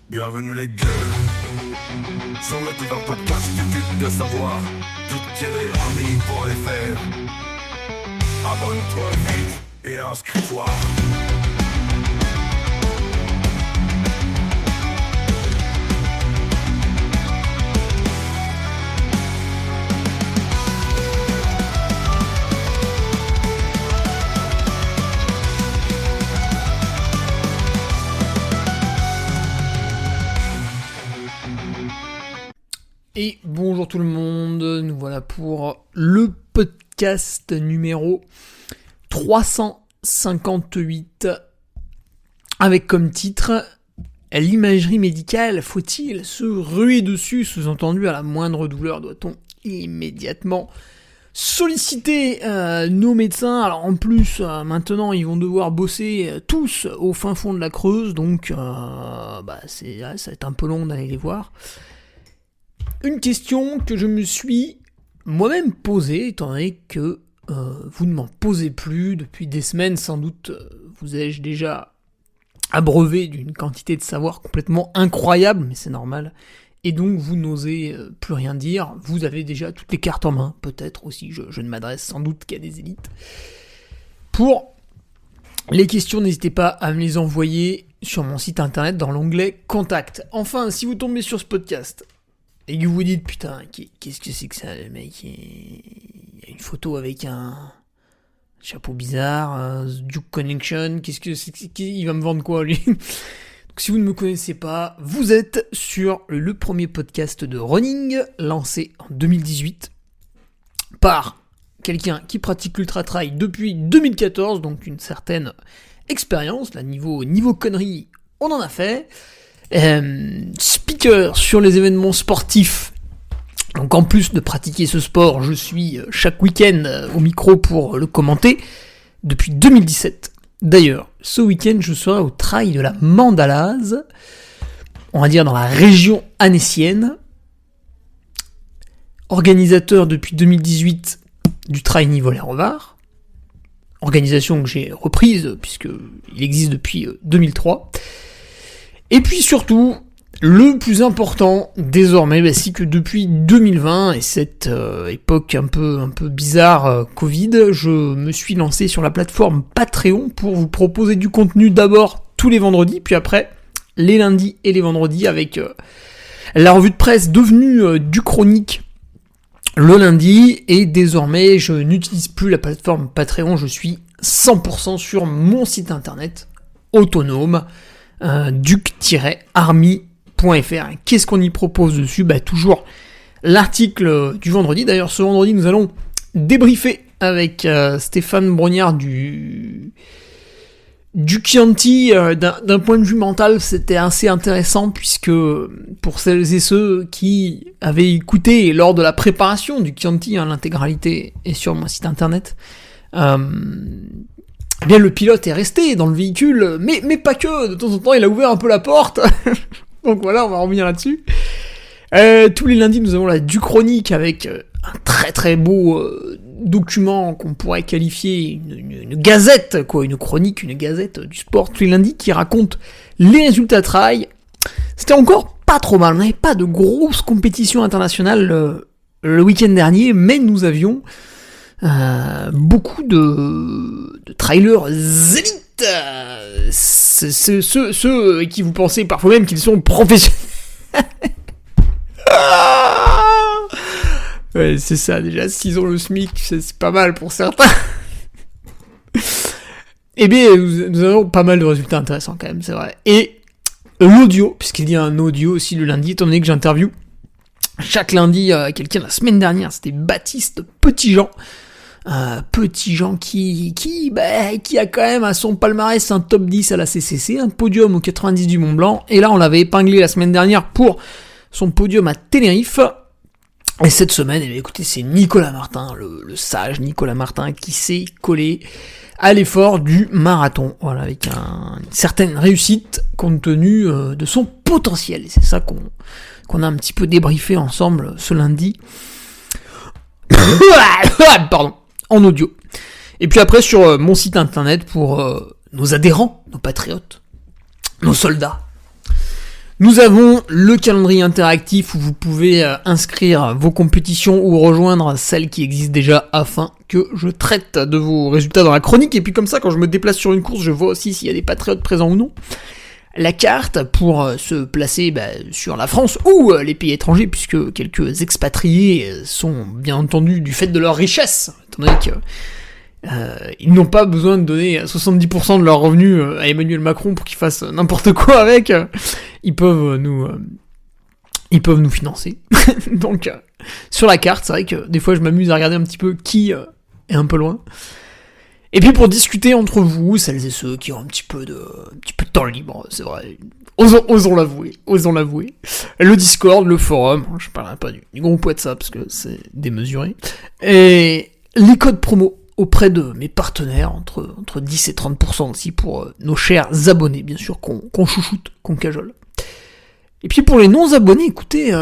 Bienvenue les gueux sur le divin podcast du but de savoir. Tout est ami.fr. Abonne-toi vite et inscris-toi. Et bonjour tout le monde, nous voilà pour le podcast numéro 358 avec comme titre « L'imagerie médicale, faut-il se ruer dessus ?» Sous-entendu, à la moindre douleur, doit-on immédiatement solliciter nos médecins. Alors en plus, maintenant, ils vont devoir bosser tous au fin fond de la Creuse, donc ça va être un peu long d'aller les voir. Une question que je me suis moi-même posée, étant donné que vous ne m'en posez plus depuis des semaines, sans doute vous ai-je déjà abreuvé d'une quantité de savoir complètement incroyable, mais c'est normal, et donc vous n'osez plus rien dire, vous avez déjà toutes les cartes en main, peut-être aussi, je ne m'adresse sans doute qu'à des élites. Pour les questions, n'hésitez pas à me les envoyer sur mon site internet dans l'onglet « Contact ». Enfin, si vous tombez sur ce podcast et que vous vous dites, putain, qu'est-ce que c'est que ça, le mec, il y a une photo avec un chapeau bizarre, Duke Connection, qu'est-ce que c'est, il va me vendre quoi, lui? Donc, si vous ne me connaissez pas, vous êtes sur le premier podcast de running, lancé en 2018, par quelqu'un qui pratique l'ultra-trail depuis 2014, donc une certaine expérience, là, niveau conneries, on en a fait. Speaker sur les événements sportifs. Donc en plus de pratiquer ce sport, je suis chaque week-end au micro pour le commenter depuis 2017. D'ailleurs, ce week-end, je serai au trail de la Mandalase, on va dire dans la région annécienne. Organisateur depuis 2018 du trail Nivolaire-au-Var. Organisation que j'ai reprise puisqu'il existe depuis 2003. Et puis surtout, le plus important désormais, c'est que depuis 2020 et cette époque un peu bizarre Covid, je me suis lancé sur la plateforme Patreon pour vous proposer du contenu d'abord tous les vendredis, puis après les lundis et les vendredis avec la revue de presse devenue du chronique le lundi, et désormais je n'utilise plus la plateforme Patreon, je suis 100% sur mon site internet autonome, duc-army.fr. Qu'est-ce qu'on y propose dessus ? Toujours l'article du vendredi. D'ailleurs, ce vendredi, nous allons débriefer avec Stéphane Brognard du Chianti. D'un point de vue mental, c'était assez intéressant, puisque pour celles et ceux qui avaient écouté lors de la préparation du Chianti, l'intégralité est sur mon site internet, eh bien, le pilote est resté dans le véhicule, mais pas que, de temps en temps, il a ouvert un peu la porte. Donc voilà, on va revenir là-dessus. Tous les lundis, nous avons la Duchronique avec un très très beau document qu'on pourrait qualifier une gazette, quoi, une chronique, une gazette du sport, tous les lundis, qui raconte les résultats trail. C'était encore pas trop mal, on n'avait pas de grosses compétitions internationales le week-end dernier, mais nous avions beaucoup de trailers élites, ceux qui vous pensez parfois même qu'ils sont professionnels. Ouais, c'est ça, déjà, s'ils ont le SMIC, c'est pas mal pour certains. Eh bien, nous avons pas mal de résultats intéressants quand même, c'est vrai. Et l'audio, puisqu'il y a un audio aussi le lundi, étant donné que j'interviewe chaque lundi quelqu'un. La semaine dernière, c'était Baptiste Petitjean. Petitjean qui a quand même à son palmarès un top 10 à la CCC, un podium au 90 du Mont Blanc, et là on l'avait épinglé la semaine dernière pour son podium à Tenerife. Et cette semaine, écoutez, c'est Nicolas Martin, le sage Nicolas Martin, qui s'est collé à l'effort du marathon, voilà, avec une certaine réussite compte tenu de son potentiel. Et c'est ça qu'on a un petit peu débriefé ensemble ce lundi. Pardon, en audio. Et puis après sur mon site internet pour nos adhérents, nos patriotes, nos soldats. Nous avons le calendrier interactif où vous pouvez inscrire vos compétitions ou rejoindre celles qui existent déjà afin que je traite de vos résultats dans la chronique. Et puis comme ça, quand je me déplace sur une course, je vois aussi s'il y a des patriotes présents ou non. La carte pour se placer sur la France ou les pays étrangers, puisque quelques expatriés sont bien entendu du fait de leur richesse, étant donné que ils n'ont pas besoin de donner 70% de leurs revenus à Emmanuel Macron pour qu'il fasse n'importe quoi avec. Ils peuvent nous financer. Donc sur la carte, c'est vrai que des fois je m'amuse à regarder un petit peu qui est un peu loin. Et puis pour discuter entre vous, celles et ceux qui ont un petit peu de temps libre, c'est vrai. Osons l'avouer. Le Discord, le forum, je parlerai pas du groupe WhatsApp parce que c'est démesuré. Et les codes promo auprès de mes partenaires, entre 10 et 30% aussi pour nos chers abonnés, bien sûr, qu'on chouchoute, qu'on cajole. Et puis pour les non-abonnés, écoutez,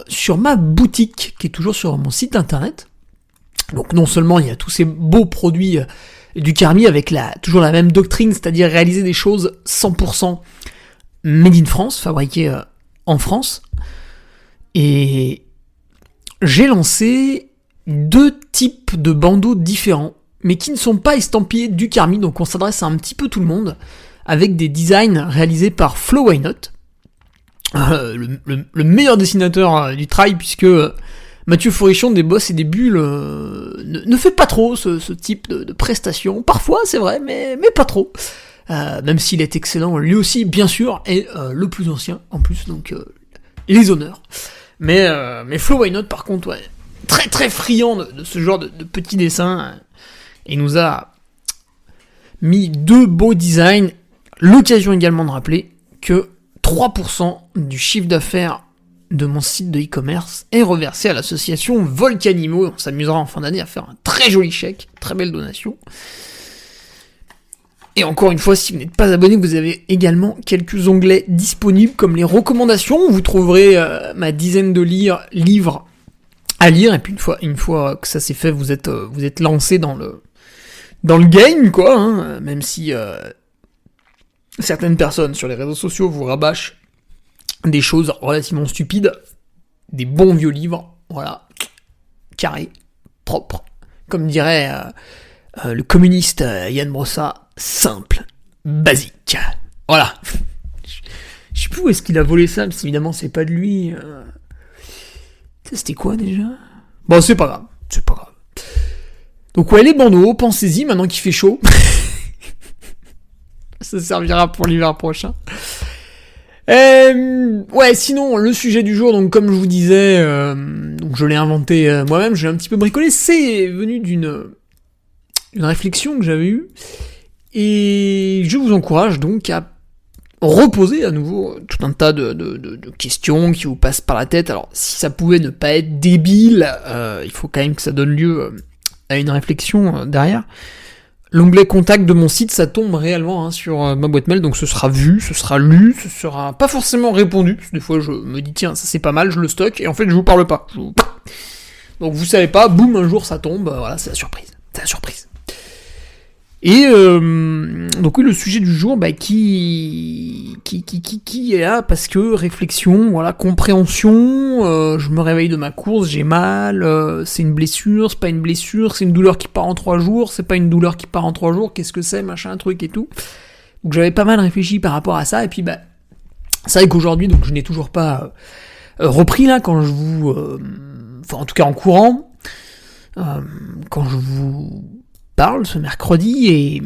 sur ma boutique, qui est toujours sur mon site internet, donc non seulement il y a tous ces beaux produits du Carmi avec toujours la même doctrine, c'est-à-dire réaliser des choses 100% made in France, fabriquées en France, et j'ai lancé 2 types de bandeaux différents, mais qui ne sont pas estampillés du Carmi, donc on s'adresse à un petit peu tout le monde, avec des designs réalisés par Flo Why Not, le meilleur dessinateur du trail, puisque Mathieu Forichon des Bosses et des Bulles ne fait pas trop ce type de prestations, parfois c'est vrai, mais pas trop, même s'il est excellent lui aussi bien sûr, et le plus ancien en plus, donc les honneurs, mais Flo Why Not par contre, ouais, très très friand de ce genre de petits dessins, et nous a mis 2 beaux designs. L'occasion également de rappeler que 3% du chiffre d'affaires de mon site de e-commerce est reversé à l'association Volcanimo. On s'amusera en fin d'année à faire un très joli chèque, très belle donation. Et encore une fois, si vous n'êtes pas abonné, vous avez également quelques onglets disponibles comme les recommandations. Vous trouverez ma dizaine de livres à lire, et puis une fois que ça c'est fait, vous êtes lancé dans le game, quoi, hein, même si certaines personnes sur les réseaux sociaux vous rabâchent des choses relativement stupides, des bons vieux livres, voilà, carré, propre, comme dirait le communiste Yann Brossa, simple, basique, voilà. Je sais plus où est-ce qu'il a volé ça, parce qu'évidemment c'est pas de lui. Ça c'était quoi déjà ? Bon, c'est pas grave. Donc ouais, les bandeaux, pensez-y maintenant qu'il fait chaud. Ça servira pour l'hiver prochain. Ouais, sinon, le sujet du jour, donc comme je vous disais, donc je l'ai inventé moi-même, je l'ai un petit peu bricolé, c'est venu d'une réflexion que j'avais eue, et je vous encourage donc à reposer à nouveau tout un tas de questions qui vous passent par la tête. Alors, si ça pouvait ne pas être débile, il faut quand même que ça donne lieu à une réflexion derrière. L'onglet contact de mon site, ça tombe réellement sur ma boîte mail, donc ce sera vu, ce sera lu, ce sera pas forcément répondu, parce que des fois je me dis tiens, ça c'est pas mal, je le stocke, et en fait je vous parle pas. Donc vous savez pas, boum, un jour ça tombe, voilà, c'est la surprise. Et donc oui, le sujet du jour, qui est là parce que réflexion, voilà, compréhension, je me réveille de ma course, j'ai mal, c'est une blessure, c'est pas une blessure, c'est une douleur qui part en 3 jours, c'est pas une douleur qui part en 3 jours, qu'est-ce que c'est, machin, truc et tout. Donc j'avais pas mal réfléchi par rapport à ça, et puis c'est vrai qu'aujourd'hui, donc je n'ai toujours pas repris là, quand je vous... enfin en tout cas en courant, quand je vous parle ce mercredi, et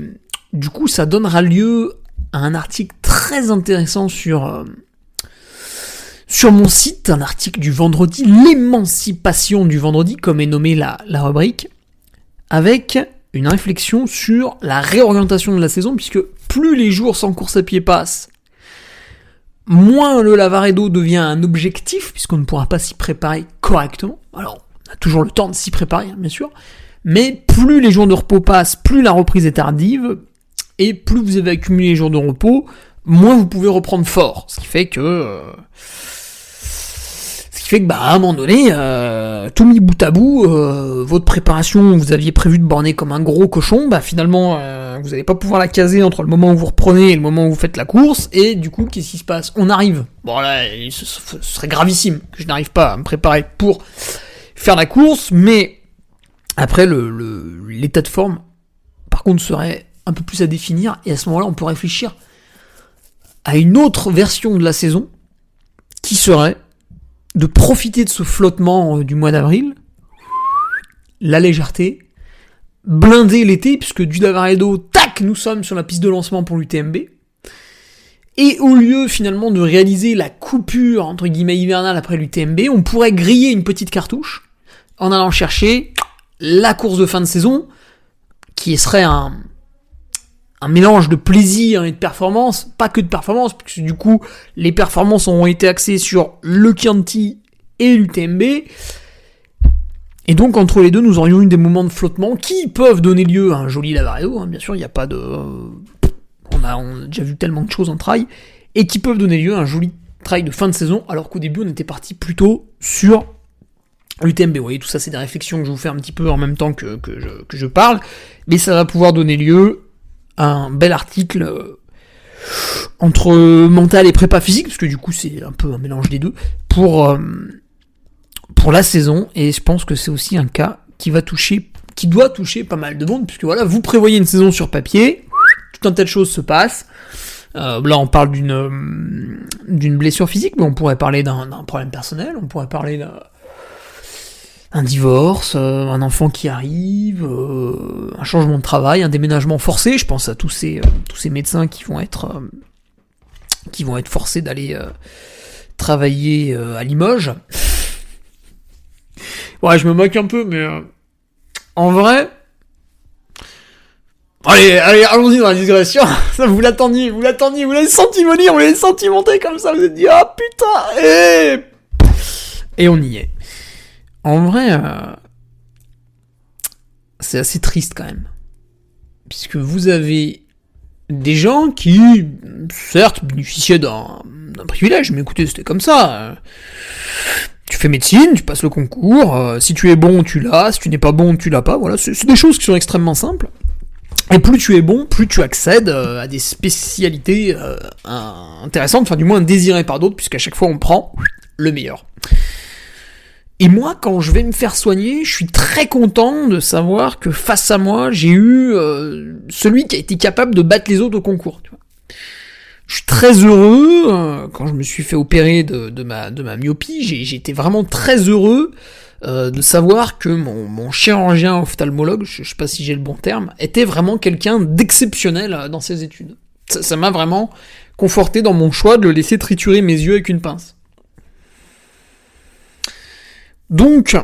du coup ça donnera lieu à un article très intéressant sur mon site, un article du vendredi, l'émancipation du vendredi, comme est nommée la rubrique, avec une réflexion sur la réorientation de la saison, puisque plus les jours sans course à pied passent, moins le Lavaredo devient un objectif, puisqu'on ne pourra pas s'y préparer correctement. Alors, on a toujours le temps de s'y préparer, bien sûr, mais plus les jours de repos passent, plus la reprise est tardive, et plus vous avez accumulé les jours de repos, moins vous pouvez reprendre fort. Ce qui fait que qui fait que à un moment donné, tout mis bout à bout, votre préparation, vous aviez prévu de borner comme un gros cochon, finalement vous n'allez pas pouvoir la caser entre le moment où vous reprenez et le moment où vous faites la course, et du coup qu'est-ce qui se passe ? On arrive. Bon là, ce serait gravissime que je n'arrive pas à me préparer pour faire la course, mais après l'état de forme, par contre, serait un peu plus à définir, et à ce moment-là, on peut réfléchir à une autre version de la saison, qui serait de profiter de ce flottement du mois d'avril, la légèreté, blinder l'été, puisque du Lavaredo, tac, nous sommes sur la piste de lancement pour l'UTMB, et au lieu finalement de réaliser la coupure, entre guillemets, hivernale après l'UTMB, on pourrait griller une petite cartouche, en allant chercher la course de fin de saison, qui serait un mélange de plaisir et de performance, pas que de performance, parce que du coup, les performances auront été axées sur le Chianti et l'UTMB, et donc entre les deux, nous aurions eu des moments de flottement qui peuvent donner lieu à un joli Lavaredo, bien sûr, il n'y a pas de... On a déjà vu tellement de choses en trail, et qui peuvent donner lieu à un joli trail de fin de saison, alors qu'au début, on était parti plutôt sur l'UTMB. Vous voyez, tout ça, c'est des réflexions que je vous fais un petit peu en même temps que je parle, mais ça va pouvoir donner lieu un bel article entre mental et prépa physique, parce que du coup c'est un peu un mélange des deux, pour la saison, et je pense que c'est aussi un cas qui doit toucher pas mal de monde, puisque voilà, vous prévoyez une saison sur papier, tout un tas de choses se passent, là on parle d'une blessure physique, mais on pourrait parler d'un problème personnel, on pourrait parler un divorce, un enfant qui arrive, un changement de travail, un déménagement forcé. Je pense à tous ces médecins qui vont être forcés d'aller travailler à Limoges. Ouais, je me moque un peu, mais en vrai, allez, allons-y dans la digression. Ça, vous l'attendiez, vous l'avez senti venir, vous l'avez senti monter comme ça, vous êtes dit, ah putain, et on y est. En vrai, c'est assez triste quand même. Puisque vous avez des gens qui, certes, bénéficiaient d'un privilège, mais écoutez, c'était comme ça. Tu fais médecine, tu passes le concours, si tu es bon, tu l'as, si tu n'es pas bon, tu l'as pas, voilà, c'est des choses qui sont extrêmement simples. Et plus tu es bon, plus tu accèdes à des spécialités intéressantes, enfin du moins désirées par d'autres, puisqu'à chaque fois on prend le meilleur. Et moi, quand je vais me faire soigner, je suis très content de savoir que face à moi, j'ai eu celui qui a été capable de battre les autres au concours. Tu vois. Je suis très heureux, quand je me suis fait opérer de ma myopie, j'ai été vraiment très heureux de savoir que mon chirurgien ophtalmologue, je sais pas si j'ai le bon terme, était vraiment quelqu'un d'exceptionnel dans ses études. Ça m'a vraiment conforté dans mon choix de le laisser triturer mes yeux avec une pince. Donc,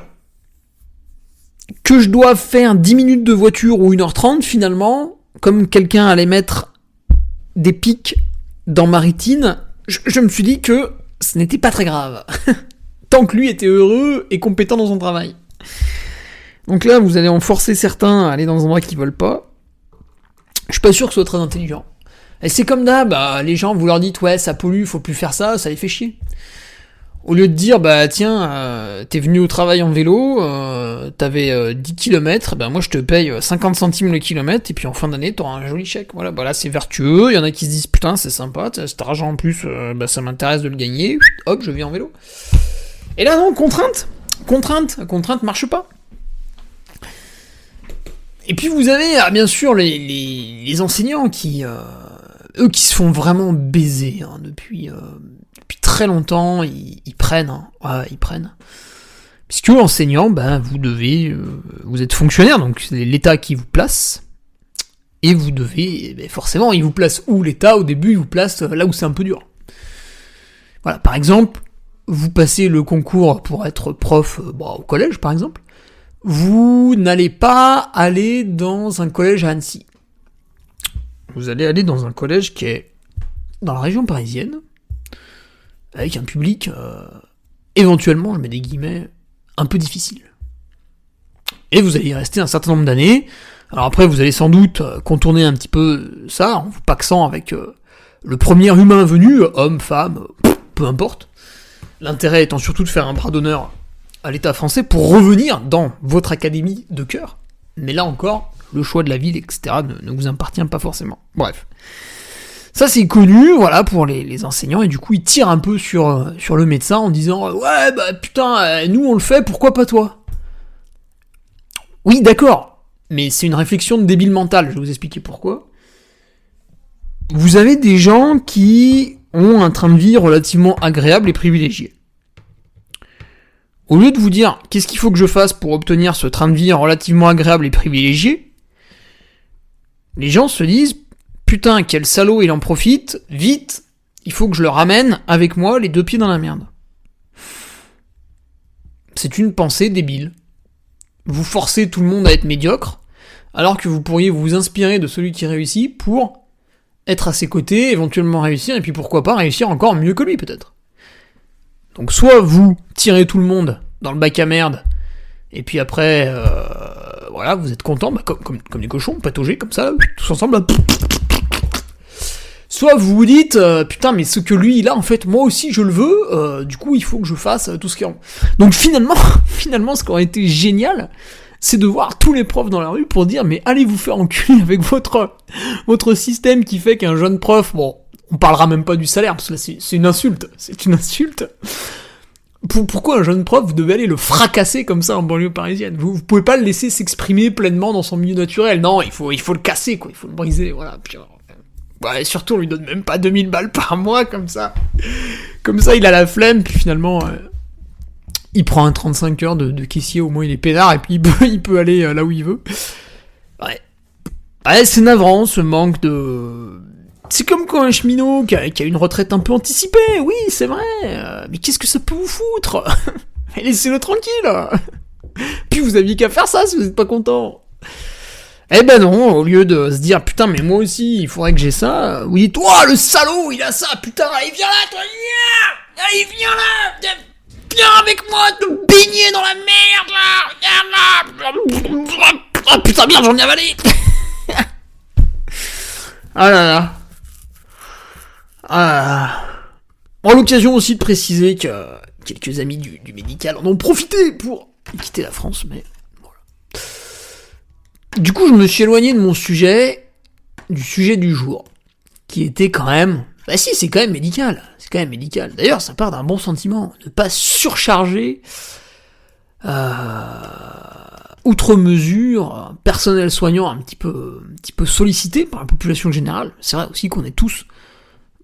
que je dois faire 10 minutes de voiture ou 1h30, finalement, comme quelqu'un allait mettre des pics dans ma rétine, je me suis dit que ce n'était pas très grave. Tant que lui était heureux et compétent dans son travail. Donc là, vous allez en forcer certains à aller dans un endroit qu'ils veulent pas. Je suis pas sûr que ce soit très intelligent. Et c'est comme d'hab, les gens, vous leur dites, ouais, ça pollue, faut plus faire ça les fait chier. Au lieu de dire, tiens, t'es venu au travail en vélo, t'avais 10 km, moi je te paye 50 centimes le kilomètre, et puis en fin d'année, t'auras un joli chèque. Voilà, là c'est vertueux, il y en a qui se disent, putain, c'est sympa, cet argent en plus, ça m'intéresse de le gagner, hop, je vis en vélo. Et là non, contrainte marche pas. Et puis vous avez, bien sûr, les enseignants qui, eux qui se font vraiment baiser, depuis très longtemps, ils prennent. Ils prennent. Puisque enseignant, vous êtes fonctionnaire, donc c'est l'État qui vous place, et vous devez, forcément, il vous place où l'État, au début, il vous place là où c'est un peu dur. Voilà, par exemple, vous passez le concours pour être prof au collège, par exemple, vous n'allez pas aller dans un collège à Annecy. Vous allez aller dans un collège qui est dans la région parisienne, avec un public, éventuellement, je mets des guillemets, un peu difficile. Et vous allez y rester un certain nombre d'années. Alors après, vous allez sans doute contourner un petit peu ça, en vous paxant avec le premier humain venu, homme, femme, peu importe. L'intérêt étant surtout de faire un bras d'honneur à l'État français pour revenir dans votre académie de cœur. Mais là encore, le choix de la ville, etc. ne vous appartient pas forcément. Bref. Ça c'est connu, voilà, pour les enseignants, et du coup ils tirent un peu sur le médecin en disant « Ouais, bah putain, nous on le fait, pourquoi pas toi ?» Oui, d'accord, mais c'est une réflexion de débile mental, je vais vous expliquer pourquoi. Vous avez des gens qui ont un train de vie relativement agréable et privilégié. Au lieu de vous dire « Qu'est-ce qu'il faut que je fasse pour obtenir ce train de vie relativement agréable et privilégié ?» les gens se disent « Putain, quel salaud, il en profite, vite, il faut que je le ramène avec moi les deux pieds dans la merde. » C'est une pensée débile. Vous forcez tout le monde à être médiocre, alors que vous pourriez vous inspirer de celui qui réussit pour être à ses côtés, éventuellement réussir, et puis pourquoi pas réussir encore mieux que lui peut-être. Donc soit vous tirez tout le monde dans le bac à merde, et puis après, voilà, vous êtes content, bah, comme des cochons, pataugés comme ça, tous ensemble. Là. Soit vous vous dites, putain, mais ce que lui il a, en fait, moi aussi je le veux, du coup il faut que je fasse tout ce qu'il y a. Donc finalement, ce qui aurait été génial, c'est de voir tous les profs dans la rue pour dire, mais allez vous faire enculer avec votre système qui fait qu'un jeune prof, bon, on parlera même pas du salaire, parce que là c'est une insulte, Pourquoi un jeune prof, vous devez aller le fracasser comme ça en banlieue parisienne? Vous pouvez pas le laisser s'exprimer pleinement dans son milieu naturel. Non, il faut le casser, quoi. Il faut le briser, voilà. Puis, ouais, surtout, on lui donne même pas 2000 balles par mois, comme ça. Comme ça, il a la flemme, puis finalement, il prend un 35 heures de caissier, au moins il est peinard, et puis il peut aller là où il veut. Ouais, c'est navrant, ce manque de... C'est comme quand un cheminot qui a une retraite un peu anticipée, oui, c'est vrai, mais qu'est-ce que ça peut vous foutre? Laissez-le tranquille. Puis vous aviez qu'à faire ça si vous êtes pas content. Eh ben non, au lieu de se dire, putain, mais moi aussi, il faudrait que j'ai ça, vous dites, oh, le salaud, il a ça, putain, allez, viens là, toi, viens! Allez, viens là! Viens avec moi, te baigner dans la merde, là! Viens là! Oh putain, merde, j'en ai avalé! Ah là là. En l'occasion aussi de préciser que quelques amis du médical en ont profité pour quitter la France, mais voilà. Du coup, je me suis éloigné de mon sujet, du sujet du jour, qui était quand même... Bah si, c'est quand même médical. D'ailleurs, ça part d'un bon sentiment, ne pas surcharger outre mesure un personnel soignant un petit peu sollicité par la population générale. C'est vrai aussi qu'on est tous...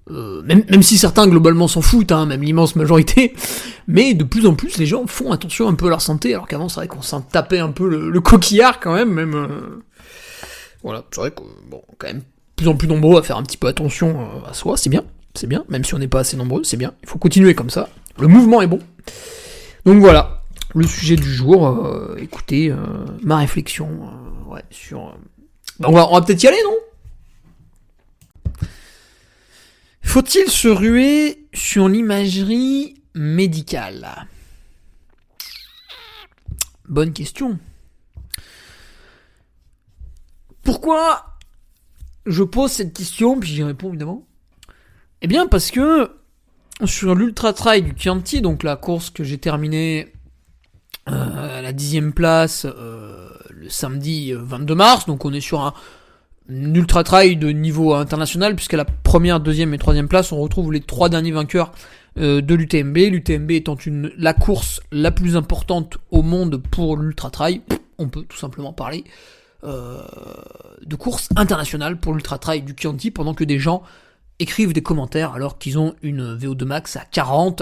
même si certains globalement s'en foutent, hein, même l'immense majorité, mais de plus en plus les gens font attention un peu à leur santé, alors qu'avant c'est vrai qu'on s'en tapait un peu le coquillard quand même. Voilà, c'est vrai que bon, quand même, de plus en plus nombreux à faire un petit peu attention à soi, c'est bien, même si on n'est pas assez nombreux, c'est bien, il faut continuer comme ça, le mouvement est bon. Donc voilà, le sujet du jour, écoutez, ma réflexion, ouais, sur... on va peut-être y aller, non ? Faut-il se ruer sur l'imagerie médicale ? Bonne question. Pourquoi je pose cette question, puis j'y réponds évidemment ? Eh bien parce que sur l'Ultra Trail du Chianti, donc la course que j'ai terminée à la 10e place le samedi 22 mars, donc on est sur un ultra trail de niveau international, puisqu'à la première, deuxième et troisième place, on retrouve les 3 derniers vainqueurs de l'UTMB. L'UTMB étant la course la plus importante au monde pour l'ultra trail, on peut tout simplement parler de course internationale pour l'ultra trail du Chianti, pendant que des gens écrivent des commentaires alors qu'ils ont une VO2 max à 40,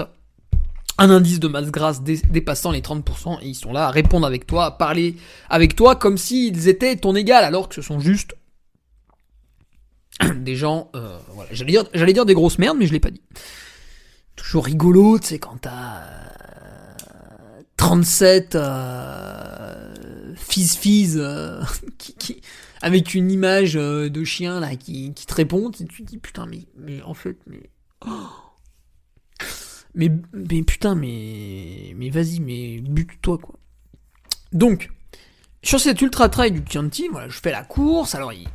un indice de masse grasse dépassant les 30%, et ils sont là à répondre avec toi, à parler avec toi comme s'ils étaient ton égal, alors que ce sont juste des gens, voilà, j'allais dire des grosses merdes, mais je l'ai pas dit. Toujours rigolo, tu sais, quand t'as 37 fizz qui avec une image de chien là qui te répond, tu te dis putain mais en fait mais putain mais vas-y, mais bute-toi quoi. Donc sur cet ultra trail du Chianti, voilà, je fais la course, alors il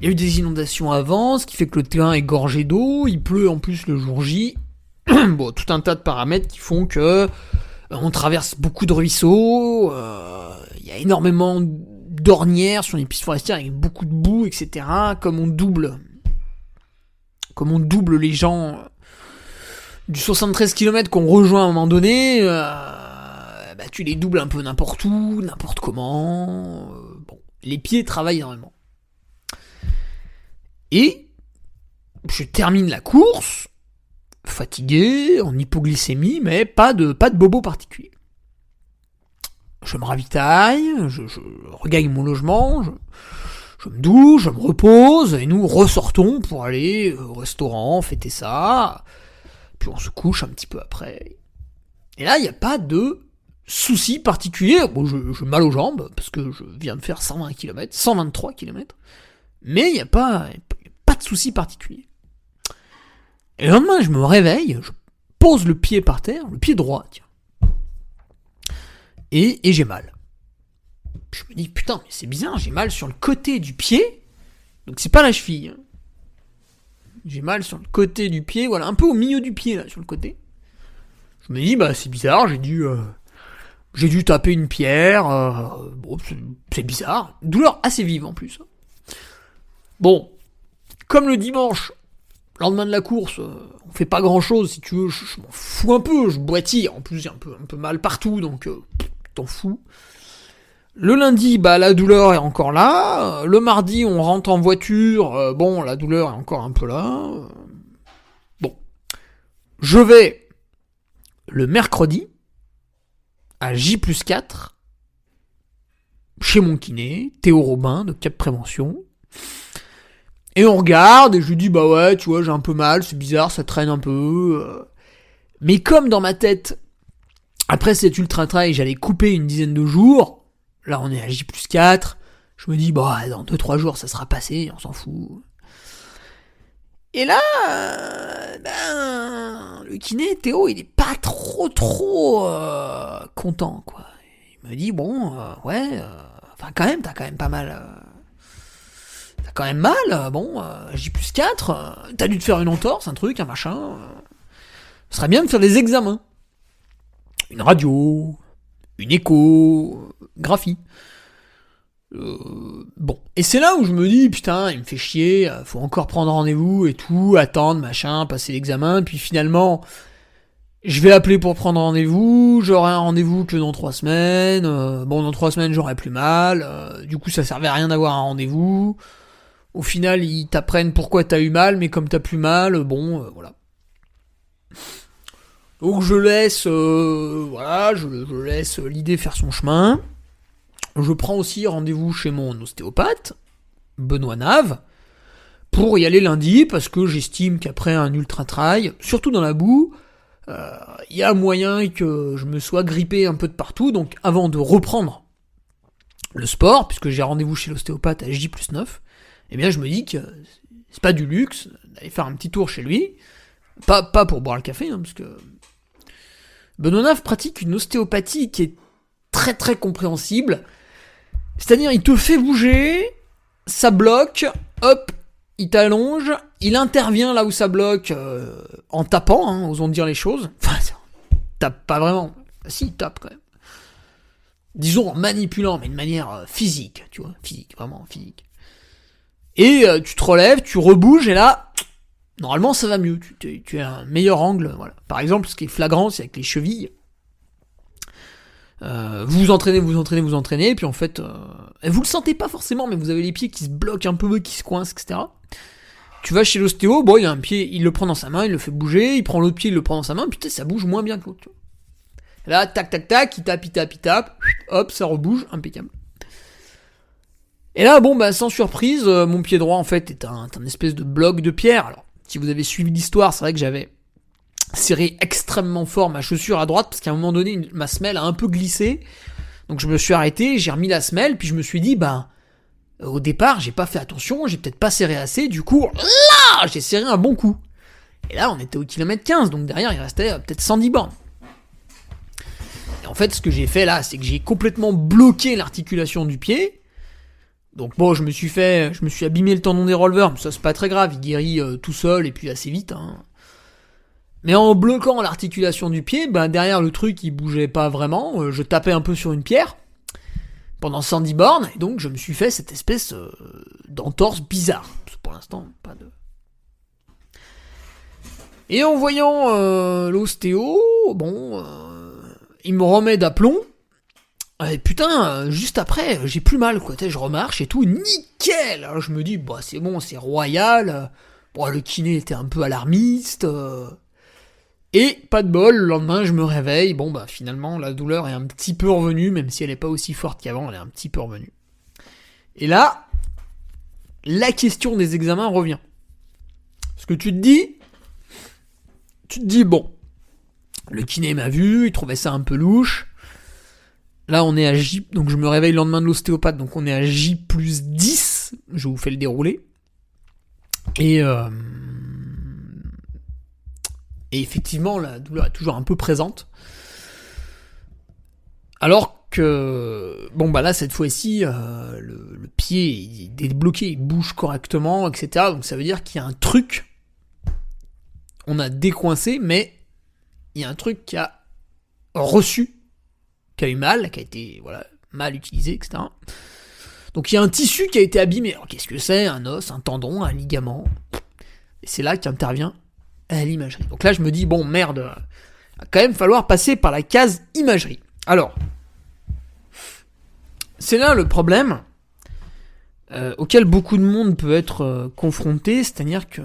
y a eu des inondations avant, ce qui fait que le terrain est gorgé d'eau, il pleut en plus le jour J. bon, tout un tas de paramètres qui font que on traverse beaucoup de ruisseaux, il y a énormément d'ornières sur les pistes forestières avec beaucoup de boue, etc. Comme on double les gens du 73 km qu'on rejoint à un moment donné, tu les doubles un peu n'importe où, n'importe comment. Bon, les pieds travaillent énormément. Et je termine la course, fatigué, en hypoglycémie, mais pas de bobo particulier. Je me ravitaille, je regagne mon logement, je me douche, je me repose, et nous ressortons pour aller au restaurant, fêter ça, puis on se couche un petit peu après. Et là, il n'y a pas de souci particulier. Bon, j'ai mal aux jambes, parce que je viens de faire 120 km, 123 km, mais il n'y a pas de souci particulier. Et le lendemain, je me réveille, je pose le pied par terre, le pied droit, tiens. Et j'ai mal. Je me dis, putain, mais c'est bizarre, j'ai mal sur le côté du pied, donc c'est pas la cheville. J'ai mal sur le côté du pied, voilà, un peu au milieu du pied, là, sur le côté. Je me dis, c'est bizarre, j'ai dû taper une pierre, bon, c'est bizarre. Douleur assez vive, en plus. Bon, comme le dimanche, lendemain de la course, on fait pas grand chose, si tu veux, je m'en fous un peu, je boitille, en plus j'ai un peu mal partout, donc t'en fous. Le lundi, la douleur est encore là, le mardi on rentre en voiture, bon, la douleur est encore un peu là. Bon, je vais le mercredi, à J+4, chez mon kiné, Théo Robin, de Cap Prévention. Et on regarde, et je lui dis, ouais, tu vois, j'ai un peu mal, c'est bizarre, ça traîne un peu. Mais comme dans ma tête, après cet ultra-trail, j'allais couper une dizaine de jours, là on est à J+4, je me dis, dans 2-3 jours, ça sera passé, on s'en fout. Et là, le kiné, Théo, il est pas trop content, quoi. Il me dit, quand même, t'as quand même pas mal... T'as quand même mal, J+4, t'as dû te faire une entorse, un truc, un machin. Ce serait bien de faire des examens. Une radio, une échographie. Et c'est là où je me dis, putain, il me fait chier, faut encore prendre rendez-vous et tout, attendre, machin, passer l'examen, puis finalement, je vais appeler pour prendre rendez-vous, j'aurai un rendez-vous que dans 3 semaines, dans 3 semaines j'aurai plus mal, du coup ça servait à rien d'avoir un rendez-vous. Au final, ils t'apprennent pourquoi t'as eu mal, mais comme t'as plus mal, voilà. Donc je laisse, je laisse l'idée faire son chemin. Je prends aussi rendez-vous chez mon ostéopathe, Benoît Nave, pour y aller lundi, parce que j'estime qu'après un ultra-trail, surtout dans la boue, il y a moyen que je me sois grippé un peu de partout, donc avant de reprendre le sport, puisque j'ai rendez-vous chez l'ostéopathe à J+9, eh bien je me dis que c'est pas du luxe d'aller faire un petit tour chez lui, pas pour boire le café, parce que Benoît Nave pratique une ostéopathie qui est très très compréhensible, c'est-à-dire il te fait bouger, ça bloque, hop, il t'allonge, il intervient là où ça bloque en tapant, osons dire les choses, enfin tape pas vraiment, si il tape quand même, disons en manipulant, mais de manière physique, tu vois, physique, vraiment physique. Et tu te relèves, tu rebouges, et là, normalement ça va mieux, tu as un meilleur angle, voilà. Par exemple, ce qui est flagrant, c'est avec les chevilles. Vous vous entraînez, et puis en fait, vous le sentez pas forcément, mais vous avez les pieds qui se bloquent un peu, qui se coincent, etc. Tu vas chez l'ostéo, il y a un pied, il le prend dans sa main, il le fait bouger, il prend l'autre pied, il le prend dans sa main, putain, ça bouge moins bien que l'autre, tu vois. Là, tac, tac, tac, il tape, hop, ça rebouge, impeccable. Et là, sans surprise, mon pied droit, en fait, est un espèce de bloc de pierre. Alors, si vous avez suivi l'histoire, c'est vrai que j'avais serré extrêmement fort ma chaussure à droite, parce qu'à un moment donné, ma semelle a un peu glissé. Donc je me suis arrêté, j'ai remis la semelle, puis je me suis dit, au départ, j'ai pas fait attention, j'ai peut-être pas serré assez, du coup, là, j'ai serré un bon coup. Et là, on était au kilomètre 15, donc derrière, il restait peut-être 110 bornes. Et en fait, ce que j'ai fait là, c'est que j'ai complètement bloqué l'articulation du pied. Donc je me suis abîmé le tendon des releveurs, mais ça c'est pas très grave, il guérit tout seul et puis assez vite. Mais en bloquant l'articulation du pied, derrière le truc il bougeait pas vraiment, je tapais un peu sur une pierre pendant 110 bornes, et donc je me suis fait cette espèce d'entorse bizarre. Pour l'instant, pas de... Et en voyant l'ostéo, il me remet d'aplomb. Et putain, juste après, j'ai plus mal, quoi. Je remarche et tout, nickel. Alors je me dis, c'est bon, c'est royal. Le kiné était un peu alarmiste. Et pas de bol, le lendemain, je me réveille. Finalement, la douleur est un petit peu revenue, même si elle n'est pas aussi forte qu'avant, elle est un petit peu revenue. Et là, la question des examens revient. Parce que tu te dis, le kiné m'a vu, il trouvait ça un peu louche. Là, on est à J, donc je me réveille le lendemain de l'ostéopathe, donc on est à J plus 10. Je vous fais le déroulé. Et effectivement, la douleur est toujours un peu présente. Alors que, là, cette fois-ci, le pied il est débloqué, il bouge correctement, etc. Donc ça veut dire qu'il y a un truc. On a décoincé, mais il y a un truc qui a reçu, qui a eu mal, qui a été mal utilisé, etc. Donc il y a un tissu qui a été abîmé. Alors qu'est-ce que c'est ? Un os, un tendon, un ligament. Et c'est là qu'intervient l'imagerie. Donc là je me dis, merde, il va quand même falloir passer par la case imagerie. Alors, c'est là le problème auquel beaucoup de monde peut être confronté, c'est-à-dire que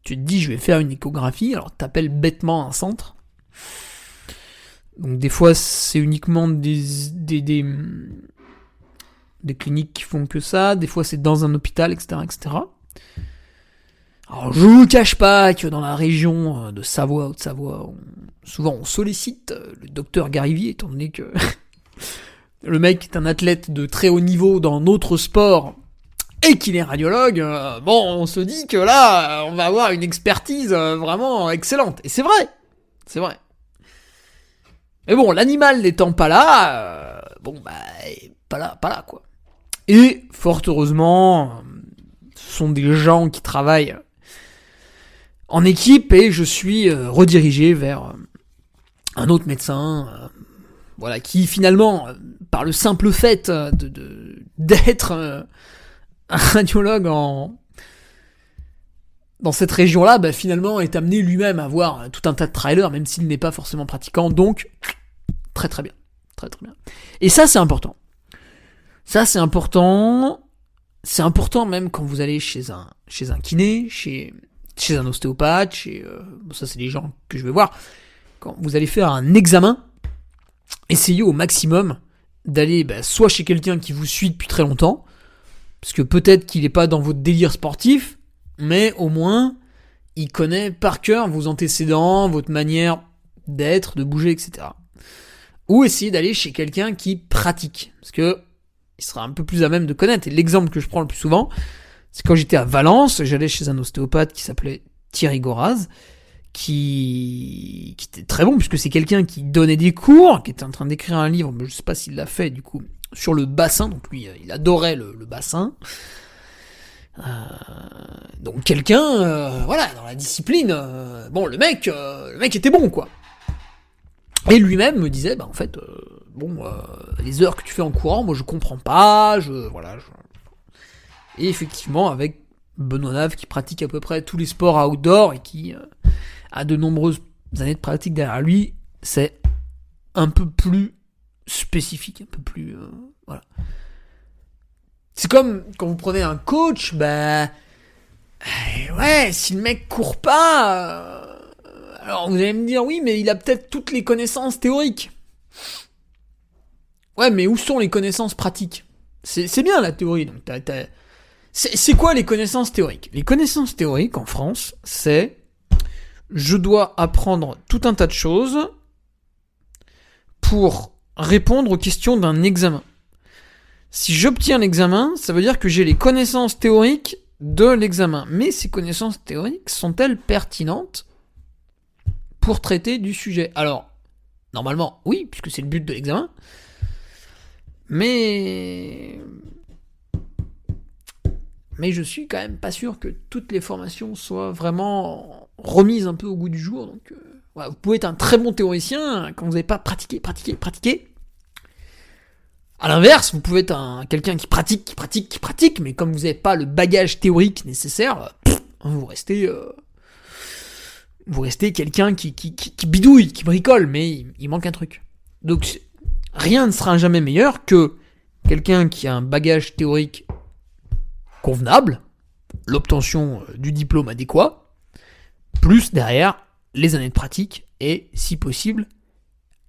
tu te dis je vais faire une échographie, alors t'appelles bêtement un centre. Donc des fois c'est uniquement des cliniques qui font que ça, des fois c'est dans un hôpital, etc. Alors je vous cache pas que dans la région de Savoie, Haute-Savoie, souvent on sollicite le docteur Garivier, étant donné que le mec est un athlète de très haut niveau dans notre sport, et qu'il est radiologue, on se dit que là, on va avoir une expertise vraiment excellente. Et c'est vrai. Mais l'animal n'étant pas là, pas là, quoi. Et, fort heureusement, ce sont des gens qui travaillent en équipe, et je suis redirigé vers un autre médecin, qui finalement, par le simple fait d'être... un radiologue dans cette région-là, finalement, est amené lui-même à voir tout un tas de trailers, même s'il n'est pas forcément pratiquant. Donc, très très bien. Très très bien. Et ça, c'est important. C'est important même quand vous allez chez un kiné, chez un ostéopathe, ça c'est les gens que je vais voir. Quand vous allez faire un examen, essayez au maximum d'aller soit chez quelqu'un qui vous suit depuis très longtemps, parce que peut-être qu'il n'est pas dans votre délire sportif, mais au moins, il connaît par cœur vos antécédents, votre manière d'être, de bouger, etc. Ou essayer d'aller chez quelqu'un qui pratique, parce que il sera un peu plus à même de connaître. Et l'exemple que je prends le plus souvent, c'est quand j'étais à Valence, j'allais chez un ostéopathe qui s'appelait Thierry Goraz, qui était très bon, puisque c'est quelqu'un qui donnait des cours, qui était en train d'écrire un livre, mais je sais pas s'il l'a fait du coup, sur le bassin. Donc lui, il adorait le bassin. Donc quelqu'un, dans la discipline, le mec était bon, quoi. Et lui-même me disait, en fait, les heures que tu fais en courant, moi je comprends pas, Et effectivement, avec Benoît Nave, qui pratique à peu près tous les sports outdoor et qui a de nombreuses années de pratique derrière lui, c'est un peu plus spécifique, un peu plus... C'est comme quand vous prenez un coach, si le mec court pas... alors vous allez me dire, oui, mais il a peut-être toutes les connaissances théoriques. Ouais, mais où sont les connaissances pratiques ? C'est bien la théorie, donc c'est quoi les connaissances théoriques ? Les connaissances théoriques en France, c'est... je dois apprendre tout un tas de choses pour répondre aux questions d'un examen. Si j'obtiens l'examen, ça veut dire que j'ai les connaissances théoriques de l'examen. Mais ces connaissances théoriques sont-elles pertinentes pour traiter du sujet ? Alors, normalement, oui, puisque c'est le but de l'examen. Mais mais je suis quand même pas sûr que toutes les formations soient vraiment remises un peu au goût du jour. Donc, voilà, vous pouvez être un très bon théoricien quand vous n'avez pas pratiqué. À l'inverse, vous pouvez être quelqu'un qui pratique, mais comme vous n'avez pas le bagage théorique nécessaire, vous restez quelqu'un qui bidouille, qui bricole, mais il manque un truc. Donc, rien ne sera jamais meilleur que quelqu'un qui a un bagage théorique convenable, l'obtention du diplôme adéquat, plus derrière les années de pratique et, si possible,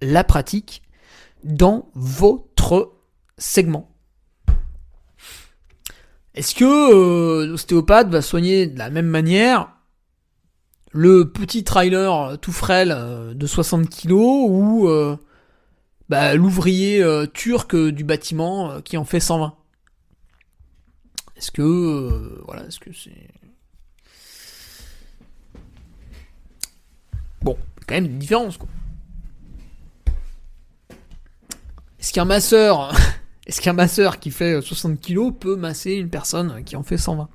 la pratique dans votre segment. Est-ce que l'ostéopathe va soigner de la même manière le petit trailer tout frêle de 60 kilos ou l'ouvrier turc du bâtiment qui en fait 120? Est-ce que est-ce que c'est bon, quand même une différence quoi. Est-ce qu'un masseur qui fait 60 kilos peut masser une personne qui en fait 120?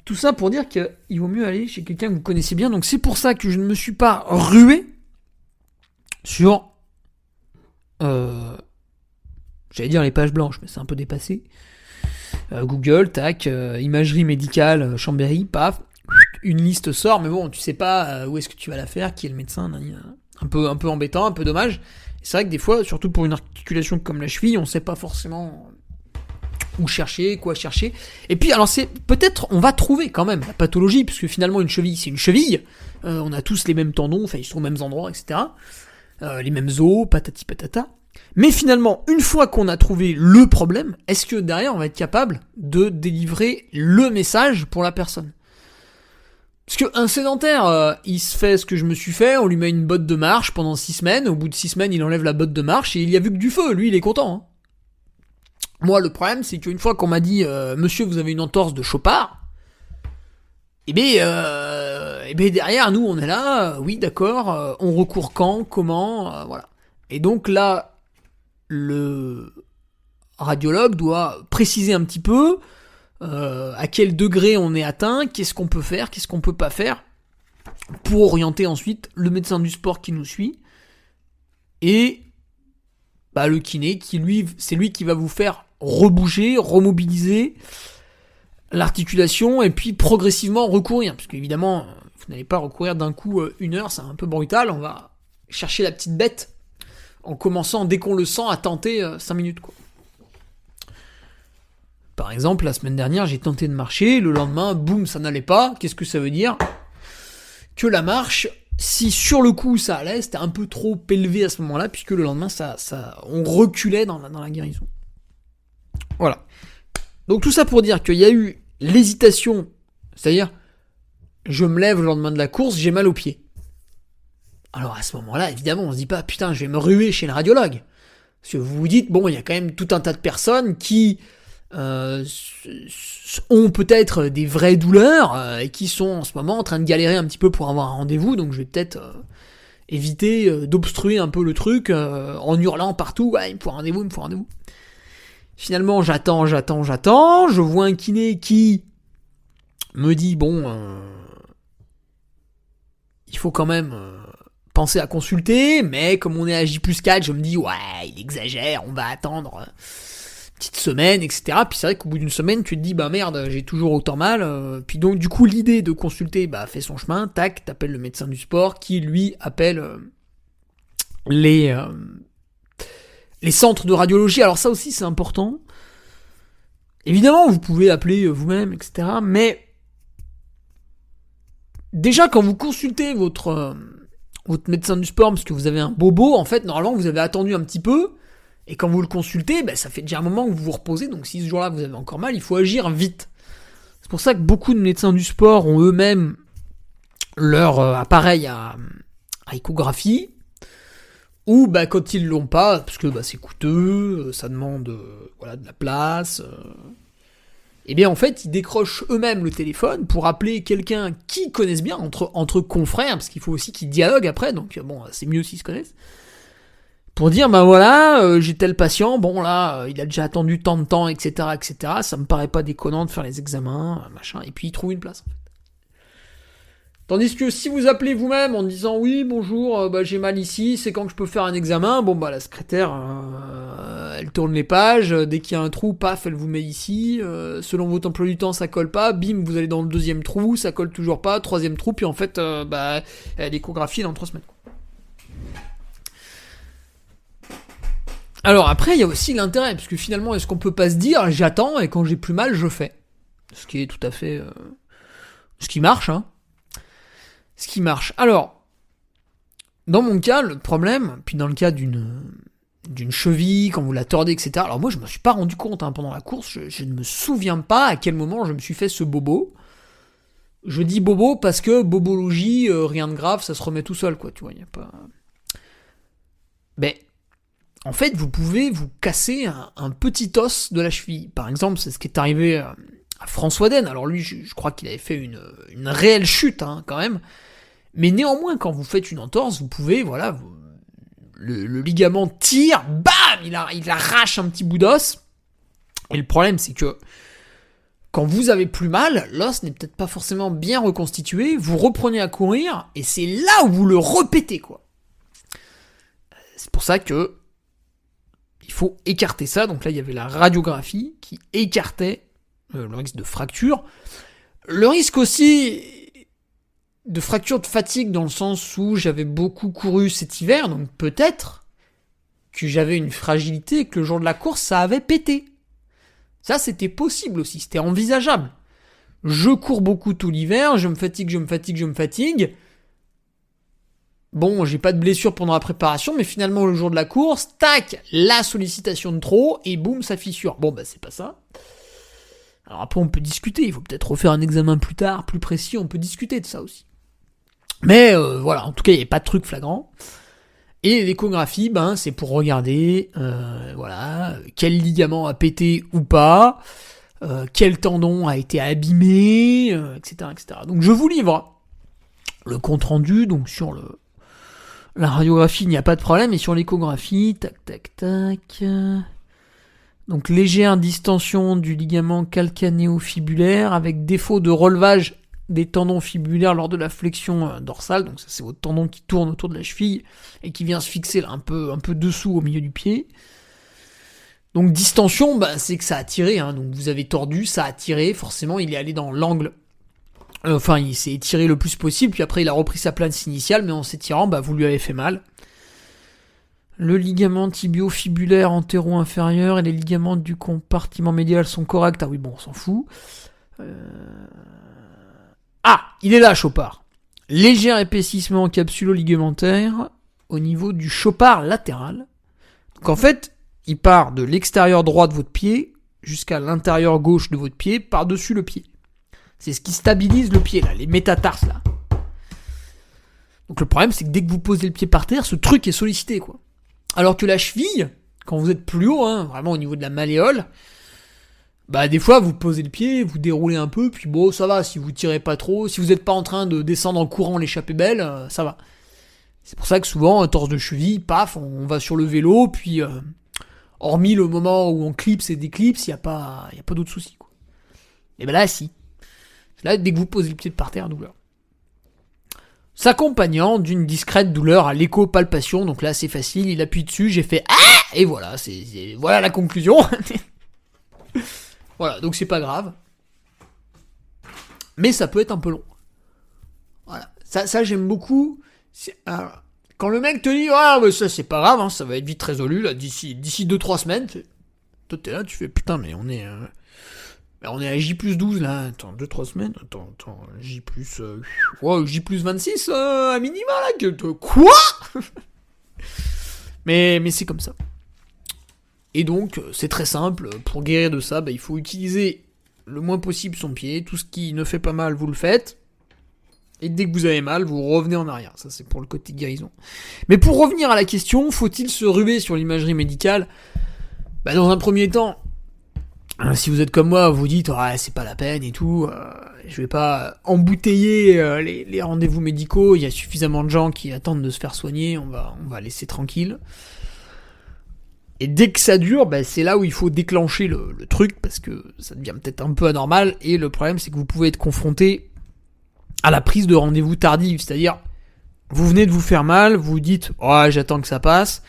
Tout ça pour dire qu'il vaut mieux aller chez quelqu'un que vous connaissez bien. Donc c'est pour ça que je ne me suis pas rué sur j'allais dire les pages blanches, mais c'est un peu dépassé. Google, tac, imagerie médicale, Chambéry, paf, une liste sort, mais bon, tu sais pas où est-ce que tu vas la faire, qui est le médecin, un peu embêtant, un peu dommage. Et c'est vrai que des fois, surtout pour une articulation comme la cheville, on sait pas forcément où chercher, quoi chercher. Et puis, alors peut-être on va trouver quand même la pathologie, puisque finalement une cheville, c'est une cheville. On a tous les mêmes tendons, enfin ils sont aux mêmes endroits, etc. Les mêmes os, patati patata. Mais finalement, une fois qu'on a trouvé le problème, est-ce que derrière on va être capable de délivrer le message pour la personne? Parce qu'un sédentaire, il se fait ce que je me suis fait, on lui met une botte de marche pendant 6 semaines, au bout de 6 semaines il enlève la botte de marche et il y a vu que du feu, lui il est content. Hein. Moi le problème c'est qu'une fois qu'on m'a dit monsieur vous avez une entorse de chopard, et bien derrière nous on est là, oui d'accord, on recourt quand, comment, voilà. Et donc là, le radiologue doit préciser un petit peu à quel degré on est atteint, qu'est-ce qu'on peut faire, qu'est-ce qu'on peut pas faire, pour orienter ensuite le médecin du sport qui nous suit, et le kiné, c'est lui qui va vous faire rebouger, remobiliser l'articulation, et puis progressivement recourir, parce qu'évidemment, vous n'allez pas recourir d'un coup 1 heure, c'est un peu brutal, on va chercher la petite bête, en commençant, dès qu'on le sent, à tenter 5 minutes, quoi. Par exemple, la semaine dernière, j'ai tenté de marcher, le lendemain, boum, ça n'allait pas. Qu'est-ce que ça veut dire? Que la marche, si sur le coup ça allait, c'était un peu trop élevé à ce moment-là, puisque le lendemain, on reculait dans la guérison. Voilà. Donc tout ça pour dire qu'il y a eu l'hésitation, c'est-à-dire, je me lève le lendemain de la course, j'ai mal aux pieds. Alors à ce moment-là, évidemment, on se dit pas, putain, je vais me ruer chez le radiologue. Parce que vous vous dites, bon, il y a quand même tout un tas de personnes qui ont peut-être des vraies douleurs et qui sont en ce moment en train de galérer un petit peu pour avoir un rendez-vous, donc je vais peut-être éviter d'obstruer un peu le truc en hurlant partout, ouais, il me faut un rendez-vous. Finalement, j'attends, je vois un kiné qui me dit, bon, il faut quand même penser à consulter, mais comme on est à J+4, je me dis, ouais, il exagère, on va attendre une petite semaine, etc. Puis c'est vrai qu'au bout d'une semaine, tu te dis, merde, j'ai toujours autant mal. Puis donc, du coup, l'idée de consulter fait son chemin, tac, t'appelles le médecin du sport, qui, lui, appelle les centres de radiologie. Alors ça aussi, c'est important. Évidemment, vous pouvez appeler vous-même, etc. Mais déjà, quand vous consultez votre médecin du sport parce que vous avez un bobo, en fait, normalement, vous avez attendu un petit peu, et quand vous le consultez, ça fait déjà un moment que vous vous reposez, donc si ce jour-là, vous avez encore mal, il faut agir vite. C'est pour ça que beaucoup de médecins du sport ont eux-mêmes leur appareil à échographie, ou quand ils l'ont pas, parce que c'est coûteux, ça demande de la place, et bien en fait, ils décrochent eux-mêmes le téléphone pour appeler quelqu'un qu'ils connaissent bien, entre confrères, parce qu'il faut aussi qu'ils dialoguent après, donc bon, c'est mieux s'ils se connaissent, pour dire, bah voilà, j'ai tel patient, bon là, il a déjà attendu tant de temps, etc., etc., ça me paraît pas déconnant de faire les examens, machin, et puis il trouve une place. Tandis que si vous appelez vous-même en disant oui bonjour, j'ai mal ici, c'est quand que je peux faire un examen, bon bah la secrétaire elle tourne les pages, dès qu'il y a un trou, paf, elle vous met ici, selon votre emploi du temps ça colle pas, bim vous allez dans le deuxième trou, ça colle toujours pas, troisième trou, puis en fait l'échographie dans 3 semaines. Alors après il y a aussi l'intérêt, parce que finalement est-ce qu'on peut pas se dire j'attends et quand j'ai plus mal je fais, ce qui est tout à fait ce qui marche hein. Ce qui marche. Alors, dans mon cas, le problème, puis dans le cas d'une cheville, quand vous la tordez, etc. Alors moi, je me suis pas rendu compte pendant la course, je ne me souviens pas à quel moment je me suis fait ce bobo. Je dis bobo parce que bobologie, rien de grave, ça se remet tout seul, quoi, tu vois, y a pas... Mais, en fait, vous pouvez vous casser un petit os de la cheville. Par exemple, c'est ce qui est arrivé à François Den. Alors lui, je crois qu'il avait fait une réelle chute, quand même. Mais néanmoins, quand vous faites une entorse, vous pouvez, voilà, le ligament tire, bam, il arrache un petit bout d'os. Et le problème, c'est que quand vous avez plus mal, l'os n'est peut-être pas forcément bien reconstitué, vous reprenez à courir, et c'est là où vous le repétez, quoi. C'est pour ça que il faut écarter ça. Donc là, il y avait la radiographie qui écartait le risque de fracture. Le risque aussi de fracture de fatigue dans le sens où j'avais beaucoup couru cet hiver, donc peut-être que j'avais une fragilité et que le jour de la course, ça avait pété. Ça, c'était possible aussi, c'était envisageable. Je cours beaucoup tout l'hiver, je me fatigue. Bon, j'ai pas de blessure pendant la préparation, mais finalement, le jour de la course, tac, la sollicitation de trop, et boum, ça fissure. Bon, c'est pas ça. Alors après, on peut discuter, il faut peut-être refaire un examen plus tard, plus précis, on peut discuter de ça aussi. Mais voilà, en tout cas, il n'y avait pas de truc flagrant. Et l'échographie, c'est pour regarder, quel ligament a pété ou pas, quel tendon a été abîmé, etc., etc. Donc je vous livre le compte rendu, donc sur la radiographie, il n'y a pas de problème, et sur l'échographie, tac. Donc légère distension du ligament calcanéo-fibulaire avec défaut de relevage des tendons fibulaires lors de la flexion dorsale. Donc ça, c'est votre tendon qui tourne autour de la cheville et qui vient se fixer là, un peu dessous au milieu du pied. Donc distension, c'est que ça a tiré. Donc vous avez tordu, ça a tiré. Forcément, il est allé dans l'angle. Il s'est étiré le plus possible. Puis après, il a repris sa place initiale. Mais en s'étirant, vous lui avez fait mal. Le ligament tibio-fibulaire antéro-inférieur et les ligaments du compartiment médial sont corrects. Ah oui, bon, on s'en fout. Ah, il est là, Chopard. Léger épaississement capsulo-ligamentaire au niveau du chopard latéral. Donc en fait, il part de l'extérieur droit de votre pied jusqu'à l'intérieur gauche de votre pied, par-dessus le pied. C'est ce qui stabilise le pied, là, les métatarses, là. Donc le problème, c'est que dès que vous posez le pied par terre, ce truc est sollicité, quoi. Alors que la cheville, quand vous êtes plus haut, vraiment au niveau de la malléole, des fois, vous posez le pied, vous déroulez un peu, puis bon, ça va, si vous tirez pas trop, si vous n'êtes pas en train de descendre en courant l'échappée belle, ça va. C'est pour ça que souvent, un torse de cheville, paf, on va sur le vélo, puis hormis le moment où on clipse et déclipse, il n'y a pas d'autre souci, quoi. Et là, si. Là, dès que vous posez le pied par terre, douleur. S'accompagnant d'une discrète douleur à l'écho-palpation, donc là, c'est facile, il appuie dessus, j'ai fait « Ah !» et voilà, voilà la conclusion. Voilà, donc c'est pas grave. Mais ça peut être un peu long. Voilà. Ça j'aime beaucoup. Quand le mec te dit, mais ça c'est pas grave, ça va être vite résolu, là, d'ici 2-3 semaines. Toi t'es là, tu fais, putain, mais on est à J+12 là. Attends, 2-3 semaines. Attends, J+... J+26 à minima là. Quoi? mais c'est comme ça. Et donc, c'est très simple, pour guérir de ça, il faut utiliser le moins possible son pied, tout ce qui ne fait pas mal, vous le faites, et dès que vous avez mal, vous revenez en arrière, ça c'est pour le côté guérison. Mais pour revenir à la question, faut-il se ruer sur l'imagerie médicale ? Dans un premier temps, si vous êtes comme moi, vous dites, c'est pas la peine et tout, je vais pas embouteiller les rendez-vous médicaux, il y a suffisamment de gens qui attendent de se faire soigner, on va laisser tranquille. Et dès que ça dure, c'est là où il faut déclencher le truc, parce que ça devient peut-être un peu anormal, et le problème c'est que vous pouvez être confronté à la prise de rendez-vous tardive, c'est-à-dire, vous venez de vous faire mal, vous vous dites « Oh, j'attends que ça passe »,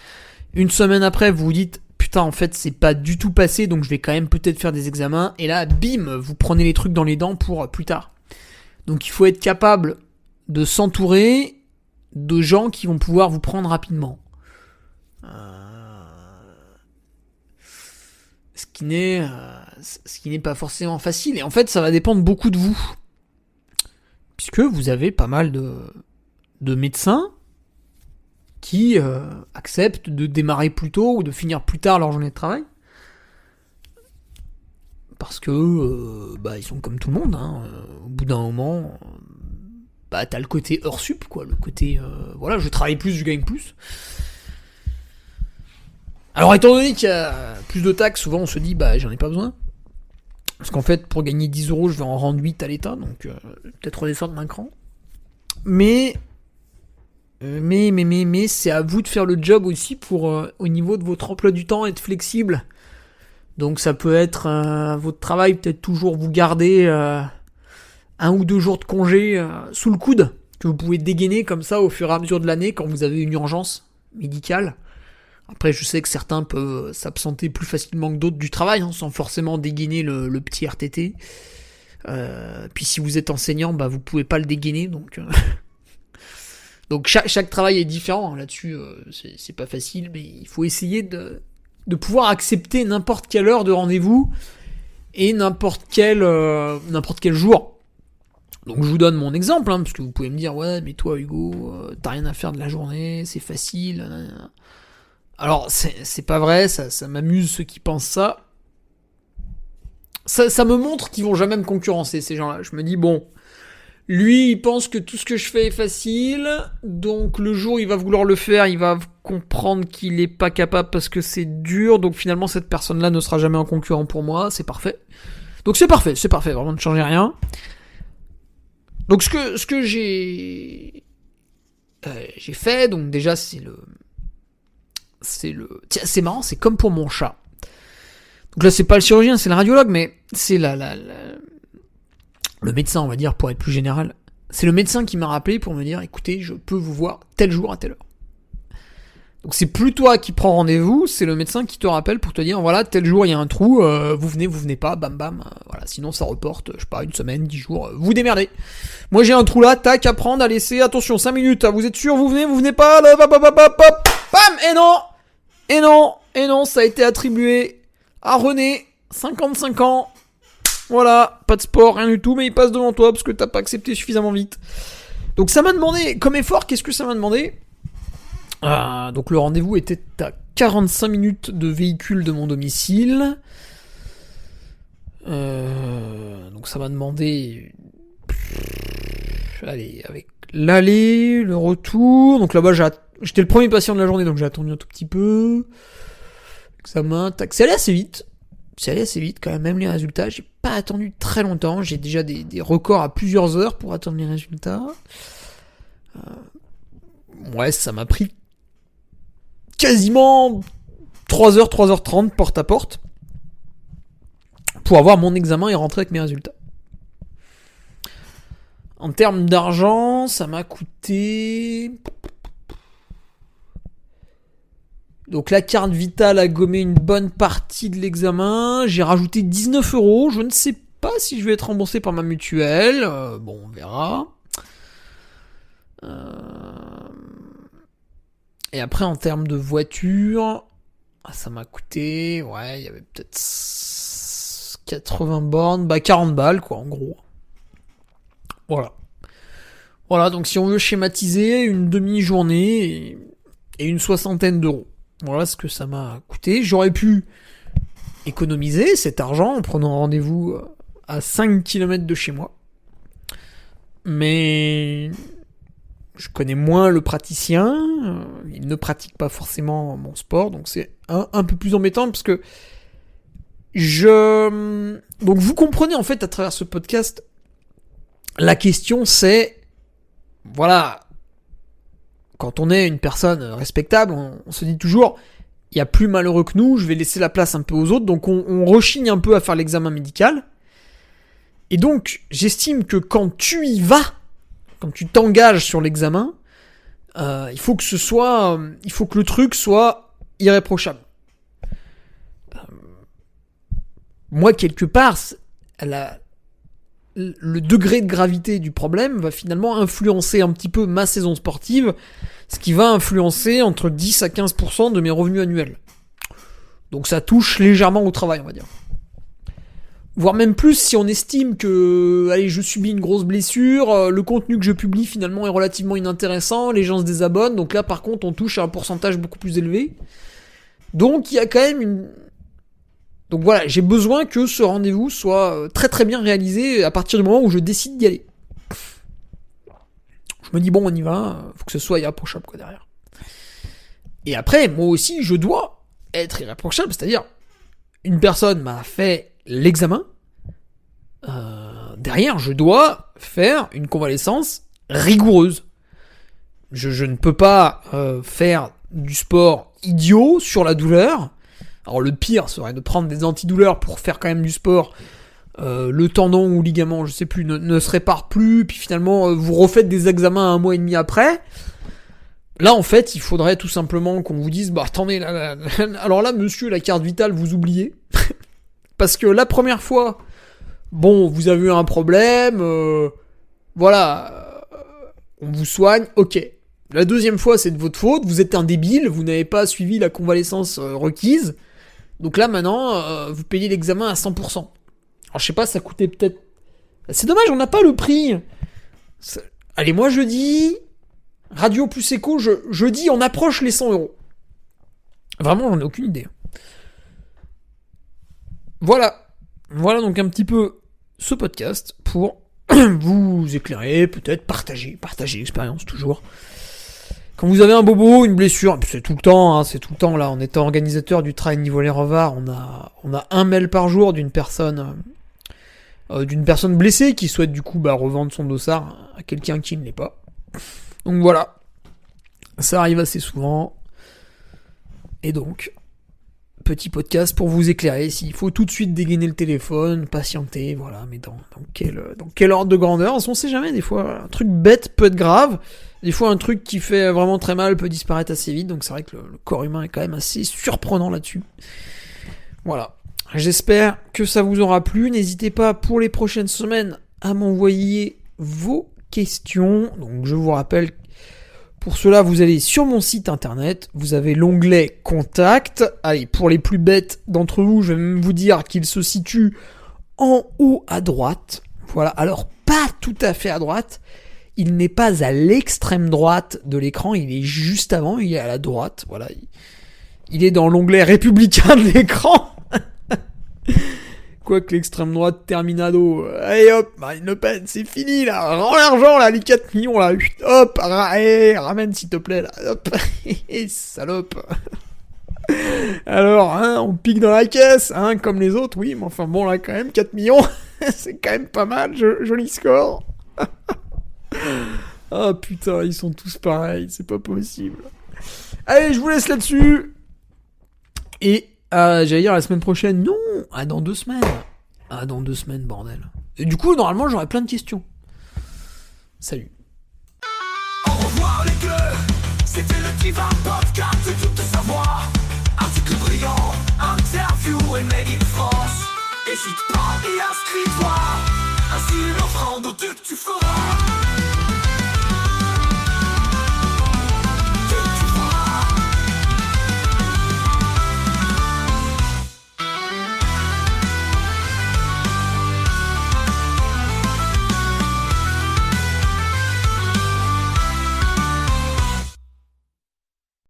une semaine après, vous vous dites « Putain, en fait, c'est pas du tout passé, donc je vais quand même peut-être faire des examens », et là, bim, vous prenez les trucs dans les dents pour plus tard. Donc il faut être capable de s'entourer de gens qui vont pouvoir vous prendre rapidement. Ce qui n'est pas forcément facile. Et en fait, ça va dépendre beaucoup de vous. Puisque vous avez pas mal de médecins qui acceptent de démarrer plus tôt ou de finir plus tard leur journée de travail. Parce que ils sont comme tout le monde. Au bout d'un moment, t'as le côté hors sup, quoi. Le côté, je travaille plus, je gagne plus. Alors, étant donné qu'il y a plus de taxes, souvent on se dit, j'en ai pas besoin. Parce qu'en fait, pour gagner 10 euros, je vais en rendre 8 à l'État, donc peut-être redescendre d'un cran. Mais, c'est à vous de faire le job aussi pour, au niveau de votre emploi du temps, être flexible. Donc ça peut être votre travail, peut-être toujours vous garder 1 ou 2 jours de congé sous le coude, que vous pouvez dégainer comme ça au fur et à mesure de l'année quand vous avez une urgence médicale. Après, je sais que certains peuvent s'absenter plus facilement que d'autres du travail, sans forcément dégainer le petit RTT. Puis si vous êtes enseignant, vous pouvez pas le dégainer, donc... Donc chaque travail est différent, là-dessus, c'est pas facile, mais il faut essayer de pouvoir accepter n'importe quelle heure de rendez-vous et n'importe quel jour. Donc je vous donne mon exemple, parce que vous pouvez me dire, ouais, mais toi Hugo, t'as rien à faire de la journée, c'est facile... Alors, c'est pas vrai, ça m'amuse ceux qui pensent ça. Ça me montre qu'ils vont jamais me concurrencer, ces gens-là. Je me dis, bon, lui, il pense que tout ce que je fais est facile, donc le jour où il va vouloir le faire, il va comprendre qu'il est pas capable parce que c'est dur, donc finalement, cette personne-là ne sera jamais un concurrent pour moi, c'est parfait. Donc c'est parfait, vraiment ne changez rien. Donc ce que j'ai fait, donc déjà, Tiens, c'est marrant, c'est comme pour mon chat. Donc là, c'est pas le chirurgien, c'est le radiologue, mais c'est le médecin, on va dire, pour être plus général. C'est le médecin qui m'a rappelé pour me dire, écoutez, je peux vous voir tel jour à telle heure. Donc c'est plus toi qui prends rendez-vous, c'est le médecin qui te rappelle pour te dire, voilà, tel jour il y a un trou, vous venez pas, bam bam, voilà, sinon ça reporte, je sais pas, 1 semaine, 10 jours, vous démerdez. Moi j'ai un trou là, tac, à prendre, à laisser, attention, 5 minutes, vous êtes sûr, vous venez pas, là, bam, bam, et non, ça a été attribué à René, 55 ans, voilà, pas de sport, rien du tout, mais il passe devant toi parce que t'as pas accepté suffisamment vite. Donc ça m'a demandé, comme effort, qu'est-ce que ça m'a demandé ? Donc le rendez-vous était à 45 minutes de véhicule de mon domicile. Donc ça m'a demandé... Allez, avec l'aller, le retour... Donc là-bas, j'étais le premier patient de la journée, donc j'ai attendu un tout petit peu. Examen, tac. C'est allé assez vite quand même les résultats. J'ai pas attendu très longtemps. J'ai déjà des records à plusieurs heures pour attendre les résultats. Ouais, ça m'a pris quasiment 3h, 3h30 porte à porte pour avoir mon examen et rentrer avec mes résultats. En termes d'argent, ça m'a coûté... Donc la carte vitale a gommé une bonne partie de l'examen. J'ai rajouté 19 €. Je ne sais pas si je vais être remboursé par ma mutuelle. Bon, on verra. Et après, en termes de voiture, ça m'a coûté... Ouais, il y avait peut-être 80 bornes. 40 balles, quoi, en gros. Voilà, donc si on veut schématiser, une demi-journée et une 60aine d'euros. Voilà ce que ça m'a coûté. J'aurais pu économiser cet argent en prenant rendez-vous à 5 km de chez moi. Mais je connais moins le praticien. Il ne pratique pas forcément mon sport. Donc c'est un peu plus embêtant parce que Donc vous comprenez en fait à travers ce podcast, la question c'est... Voilà... Quand on est une personne respectable, on se dit toujours il y a plus malheureux que nous, je vais laisser la place un peu aux autres, donc on rechigne un peu à faire l'examen médical. Et donc, j'estime que quand tu y vas, quand tu t'engages sur l'examen, il faut que le truc soit irréprochable. Moi, quelque part, le degré de gravité du problème va finalement influencer un petit peu ma saison sportive, ce qui va influencer entre 10 à 15% de mes revenus annuels. Donc ça touche légèrement au travail, on va dire. Voire même plus si on estime que je subis une grosse blessure, le contenu que je publie finalement est relativement inintéressant, les gens se désabonnent, donc là par contre on touche à un pourcentage beaucoup plus élevé. Donc il y a quand même Donc voilà, j'ai besoin que ce rendez-vous soit très très bien réalisé à partir du moment où je décide d'y aller. Je me dis bon, on y va, faut que ce soit irréprochable quoi derrière. Et après, moi aussi, je dois être irréprochable, c'est-à-dire une personne m'a fait l'examen, derrière, je dois faire une convalescence rigoureuse. Je ne peux pas faire du sport idiot sur la douleur. Alors le pire serait de prendre des antidouleurs pour faire quand même du sport. Le tendon ou ligament, je sais plus, ne se répare plus, puis finalement vous refaites des examens 1 mois et demi après. Là en fait, il faudrait tout simplement qu'on vous dise, bah attendez, alors là monsieur, la carte vitale, vous oubliez. Parce que la première fois, bon, vous avez eu un problème, voilà, on vous soigne, ok. La deuxième fois, c'est de votre faute, vous êtes un débile, vous n'avez pas suivi la convalescence requise. Donc là, maintenant, vous payez l'examen à 100%. Alors, je sais pas, ça coûtait peut-être... C'est dommage, on n'a pas le prix. Allez, moi, je dis... Radio plus éco, je dis, on approche les 100 €. Vraiment, j'en ai aucune idée. Voilà. Voilà donc un petit peu ce podcast pour vous éclairer, peut-être partager l'expérience, toujours. Quand vous avez un bobo, une blessure, c'est tout le temps là, en étant organisateur du Trail Nivolet-Revard, on a un mail par jour d'une personne blessée qui souhaite du coup revendre son dossard à quelqu'un qui ne l'est pas. Donc voilà, ça arrive assez souvent. Et donc, petit podcast pour vous éclairer, s'il faut tout de suite dégainer le téléphone, patienter, voilà, mais dans quel ordre de grandeur, on sait jamais, des fois, un truc bête peut être grave. Des fois, un truc qui fait vraiment très mal peut disparaître assez vite, donc c'est vrai que le corps humain est quand même assez surprenant là-dessus. Voilà. J'espère que ça vous aura plu. N'hésitez pas pour les prochaines semaines à m'envoyer vos questions. Donc, je vous rappelle, pour cela, vous allez sur mon site internet, vous avez l'onglet Contact. Allez, pour les plus bêtes d'entre vous, je vais même vous dire qu'il se situe en haut à droite. Voilà, alors pas tout à fait à droite. Il n'est pas à l'extrême droite de l'écran, il est juste avant, il est à la droite, voilà. Il est dans l'onglet républicain de l'écran. Quoique l'extrême droite terminado. Allez hop, Marine Le Pen, c'est fini là, rends l'argent là, les 4 millions là, hop, ramène s'il te plaît là, hop, salope. Alors, on pique dans la caisse, comme les autres, oui, mais enfin bon là quand même, 4 millions, c'est quand même pas mal, joli score. Ah putain, ils sont tous pareils, c'est pas possible. Allez, je vous laisse là-dessus. Et j'allais dire la semaine prochaine, non, dans 2 semaines. Dans 2 semaines, bordel. Et du coup, normalement, j'aurai plein de questions. Salut. Au revoir les gueux, c'était le Divan Podcast de tout savoir. Article brillant, interview et made in France. Hésite pas et inscris-toi, ainsi une offrande de que tu feras.